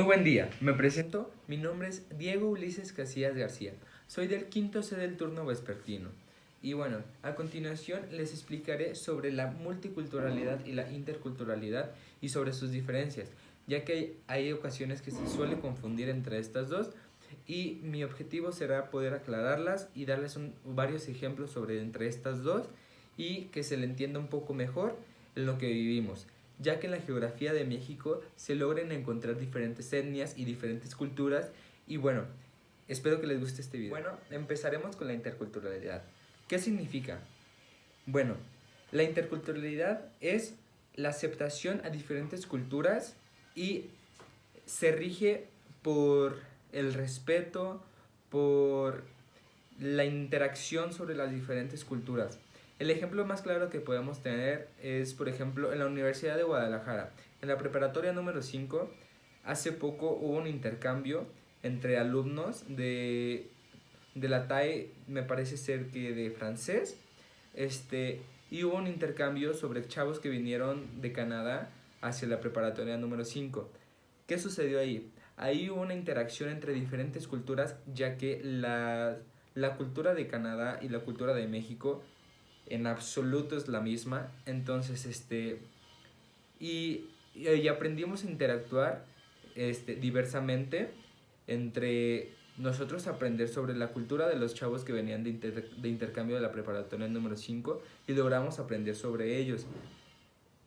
Muy buen día, me presento, mi nombre es Diego Ulises Casillas García, soy del quinto C del turno vespertino. Y bueno, a continuación les explicaré sobre la multiculturalidad y la interculturalidad y sobre sus diferencias, ya que hay ocasiones que se suele confundir entre estas dos y mi objetivo será poder aclararlas y darles varios ejemplos sobre entre estas dos y que se le entienda un poco mejor en lo que vivimos, ya que en la geografía de México se logren encontrar diferentes etnias y diferentes culturas. Y bueno, espero que les guste este video. Bueno, empezaremos con la interculturalidad. ¿Qué significa? Bueno, la interculturalidad es la aceptación a diferentes culturas y se rige por el respeto, por la interacción sobre las diferentes culturas. El ejemplo más claro que podemos tener es, por ejemplo, en la Universidad de Guadalajara. En la preparatoria número 5, hace poco hubo un intercambio entre alumnos de la TAE, me parece ser que de francés, y hubo un intercambio sobre chavos que vinieron de Canadá hacia la preparatoria número 5. ¿Qué sucedió ahí? Ahí hubo una interacción entre diferentes culturas, ya que la cultura de Canadá y la cultura de México en absoluto es la misma. Entonces, y aprendimos a interactuar diversamente entre nosotros, aprender sobre la cultura de los chavos que venían de intercambio de la preparatoria número 5 y logramos aprender sobre ellos.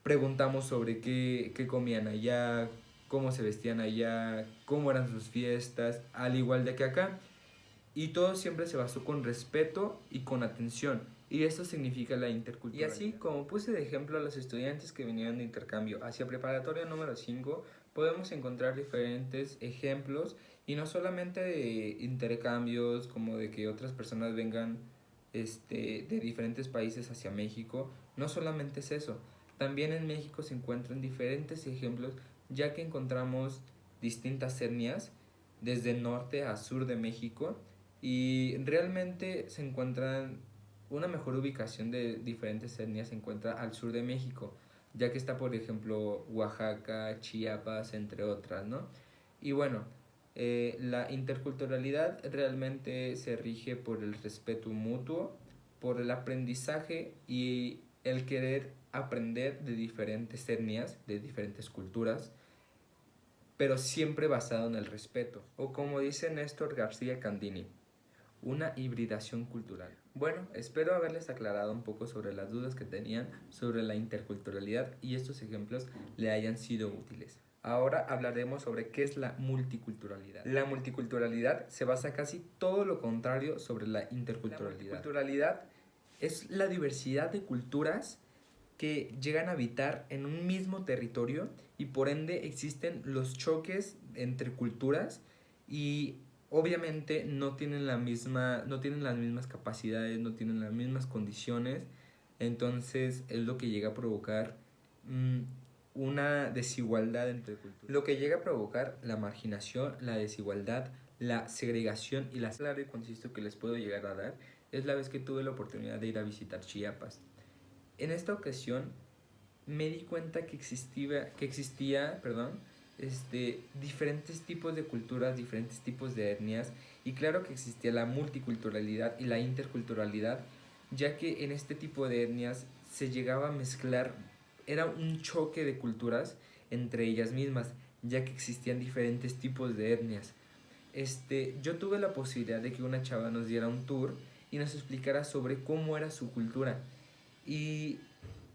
Preguntamos sobre qué comían allá, cómo se vestían allá, cómo eran sus fiestas, al igual de que acá. Y todo siempre se basó con respeto y con atención. Y esto significa la interculturalidad. Y así como puse de ejemplo a los estudiantes que vinieron de intercambio hacia preparatoria número 5, podemos encontrar diferentes ejemplos y no solamente de intercambios como de que otras personas vengan de diferentes países hacia México. No solamente es eso, también en México se encuentran diferentes ejemplos, ya que encontramos distintas etnias desde norte a sur de México y realmente se encuentran una mejor ubicación de diferentes etnias se encuentra al sur de México, ya que está por ejemplo Oaxaca, Chiapas, entre otras, ¿no? Y bueno, la interculturalidad realmente se rige por el respeto mutuo, por el aprendizaje y el querer aprender de diferentes etnias, de diferentes culturas, pero siempre basado en el respeto. O como dice Néstor García Candini, una hibridación cultural. Bueno, espero haberles aclarado un poco sobre las dudas que tenían sobre la interculturalidad y estos ejemplos le hayan sido útiles. Ahora hablaremos sobre qué es la multiculturalidad. La multiculturalidad se basa casi todo lo contrario sobre la interculturalidad. La multiculturalidad es la diversidad de culturas que llegan a habitar en un mismo territorio y por ende existen los choques entre culturas y obviamente no tienen las mismas capacidades, no tienen las mismas condiciones. Entonces es lo que llega a provocar una desigualdad entre culturas. Lo que llega a provocar la marginación, la desigualdad, la segregación y la claro y conciso que les puedo llegar a dar es la vez que tuve la oportunidad de ir a visitar Chiapas. En esta ocasión me di cuenta que existía diferentes tipos de culturas, diferentes tipos de etnias, y claro que existía la multiculturalidad y la interculturalidad, ya que en este tipo de etnias se llegaba a mezclar, era un choque de culturas entre ellas mismas, ya que existían diferentes tipos de etnias. Yo tuve la posibilidad de que una chava nos diera un tour y nos explicara sobre cómo era su cultura y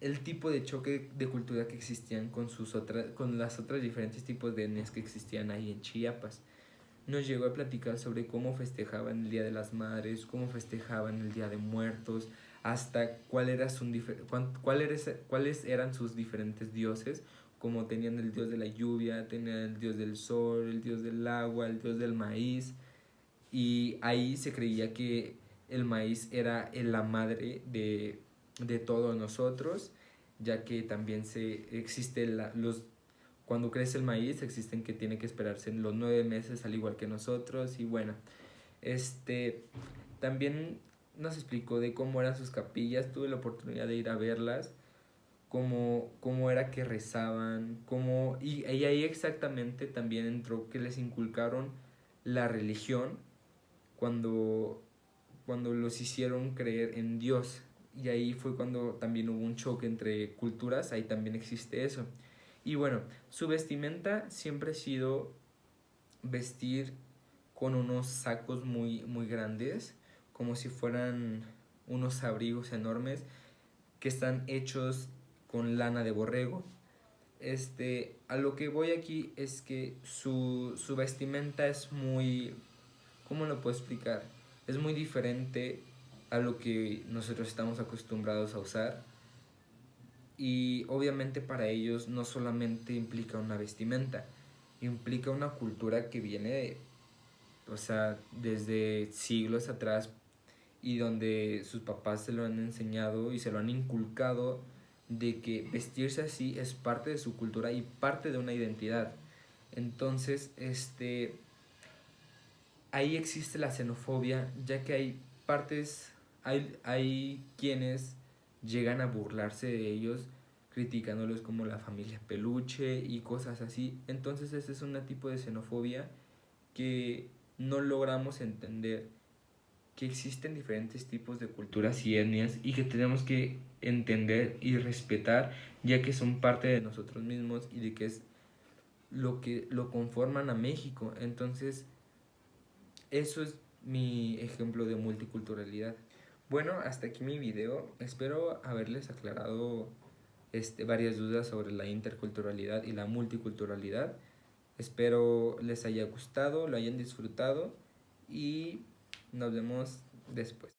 el tipo de choque de cultura que existían con las otras diferentes tipos de etnias que existían ahí en Chiapas. Nos llegó a platicar sobre cómo festejaban el Día de las Madres, cómo festejaban el Día de Muertos, hasta cuáles eran sus diferentes dioses, como tenían el dios de la lluvia, tenían el dios del sol, el dios del agua, el dios del maíz, y ahí se creía que el maíz era la madre de todos nosotros, ya que también cuando crece el maíz existen que tiene que esperarse en los 9 meses al igual que nosotros. Y bueno, también nos explicó de cómo eran sus capillas, tuve la oportunidad de ir a verlas cómo era que rezaban, y ahí exactamente también entró que les inculcaron la religión cuando, cuando los hicieron creer en Dios. Y ahí fue cuando también hubo un choque entre culturas, ahí también existe eso. Y bueno, su vestimenta siempre ha sido vestir con unos sacos muy grandes, como si fueran unos abrigos enormes que están hechos con lana de borrego. A lo que voy aquí es que su vestimenta es muy, ¿cómo lo puedo explicar? Es muy diferente a lo que nosotros estamos acostumbrados a usar. Y obviamente para ellos no solamente implica una vestimenta, implica una cultura que viene de, o sea, desde siglos atrás, y donde sus papás se lo han enseñado y se lo han inculcado de que vestirse así es parte de su cultura y parte de una identidad. Entonces, ahí existe la xenofobia, ya que hay partes, hay quienes llegan a burlarse de ellos, criticándolos como la familia peluche y cosas así. Entonces ese es un tipo de xenofobia que no logramos entender, que existen diferentes tipos de culturas y etnias y que tenemos que entender y respetar, ya que son parte de nosotros mismos y de que es lo que lo conforman a México. Entonces eso es mi ejemplo de multiculturalidad. Bueno, hasta aquí mi video. Espero haberles aclarado varias dudas sobre la interculturalidad y la multiculturalidad. Espero les haya gustado, lo hayan disfrutado y nos vemos después.